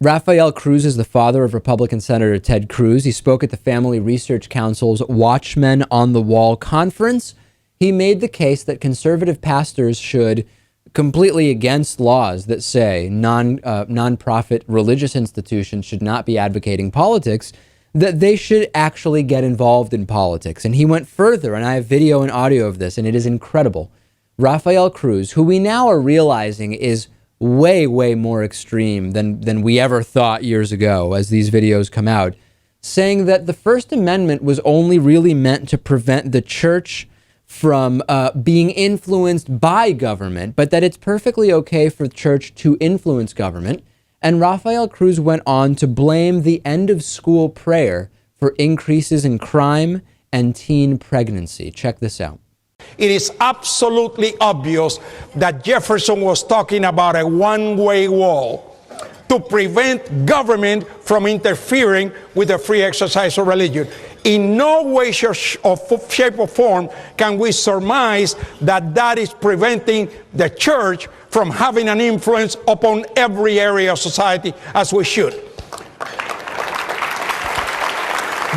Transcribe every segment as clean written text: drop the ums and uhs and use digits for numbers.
Rafael Cruz is the father of Republican Senator Ted Cruz. He spoke at the Family Research Council's Watchmen on the Wall conference. He made the case that conservative pastors should, completely against laws that say non-profit religious institutions should not be advocating politics, that they should actually get involved in politics. And he went further, and I have video and audio of this, and it is incredible. Rafael Cruz, who we now are realizing is way, way more extreme than we ever thought years ago as these videos come out, saying that the First Amendment was only really meant to prevent the church from being influenced by government, but that it's perfectly okay for the church to influence government. And Rafael Cruz went on to blame the end of school prayer for increases in crime and teen pregnancy. Check this out. It is absolutely obvious that Jefferson was talking about a one-way wall to prevent government from interfering with the free exercise of religion. In no way, shape, or form can we surmise that that is preventing the church from having an influence upon every area of society as we should.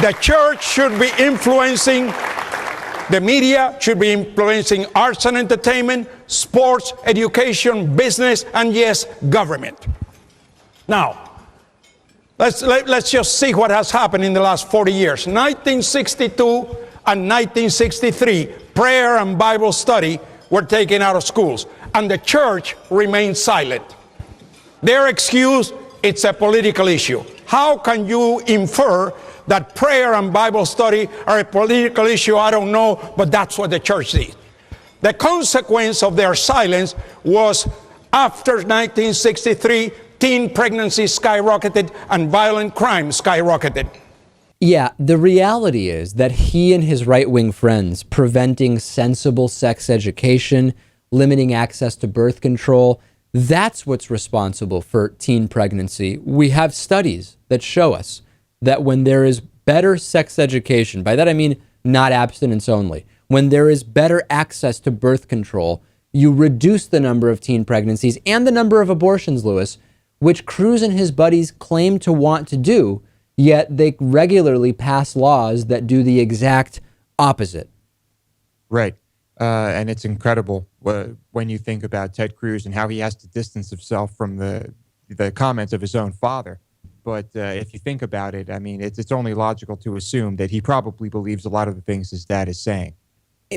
The church should be influencing the media, should be influencing arts and entertainment, sports, education, business, and yes, government. Now, let's just see what has happened in the last 40 years. 1962 and 1963, prayer and Bible study were taken out of schools, and the church remained silent. Their excuse, it's a political issue. How can you infer that prayer and Bible study are a political issue? I don't know, but that's what the church did. The consequence of their silence was, after 1963, teen pregnancy skyrocketed and violent crime skyrocketed. Yeah, the reality is that he and his right-wing friends preventing sensible sex education, limiting access to birth control, that's what's responsible for teen pregnancy. We have studies that show us that when there is better sex education, by that I mean not abstinence only, when there is better access to birth control, you reduce the number of teen pregnancies and the number of abortions, Lewis, which Cruz and his buddies claim to want to do, yet they regularly pass laws that do the exact opposite. Right. And it's incredible when you think about Ted Cruz and how he has to distance himself from the comments of his own father. But if you think about it, I mean, it's only logical to assume that he probably believes a lot of the things his dad is saying.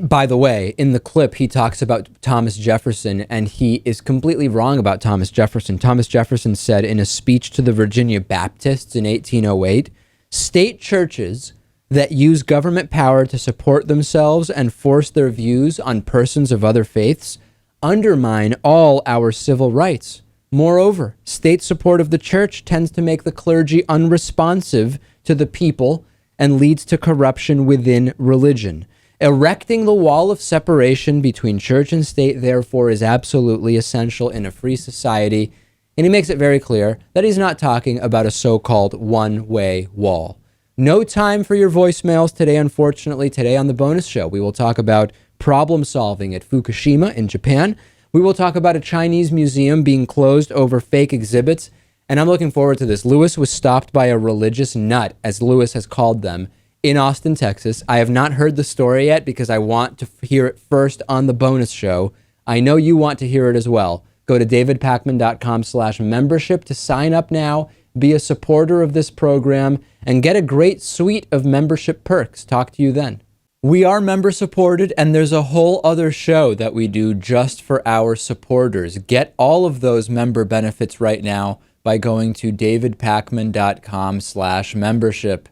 By the way, in the clip, he talks about Thomas Jefferson, and he is completely wrong about Thomas Jefferson. Thomas Jefferson said in a speech to the Virginia Baptists in 1808, "State churches that use government power to support themselves and force their views on persons of other faiths undermine all our civil rights. Moreover, state support of the church tends to make the clergy unresponsive to the people and leads to corruption within religion. Erecting the wall of separation between church and state, therefore, is absolutely essential in a free society." And he makes it very clear that he's not talking about a so-called one-way wall. No time for your voicemails today, unfortunately. Today on the bonus show, we will talk about problem solving at Fukushima in Japan. We will talk about a Chinese museum being closed over fake exhibits. And I'm looking forward to this. Lewis was stopped by a religious nut, as Lewis has called them, in Austin, Texas. I have not heard the story yet because I want to hear it first on the bonus show. I know you want to hear it as well. Go to davidpakman.com/membership to sign up now, be a supporter of this program, and get a great suite of membership perks. Talk to you then. We are member supported, and there's a whole other show that we do just for our supporters. Get all of those member benefits right now by going to davidpakman.com/membership.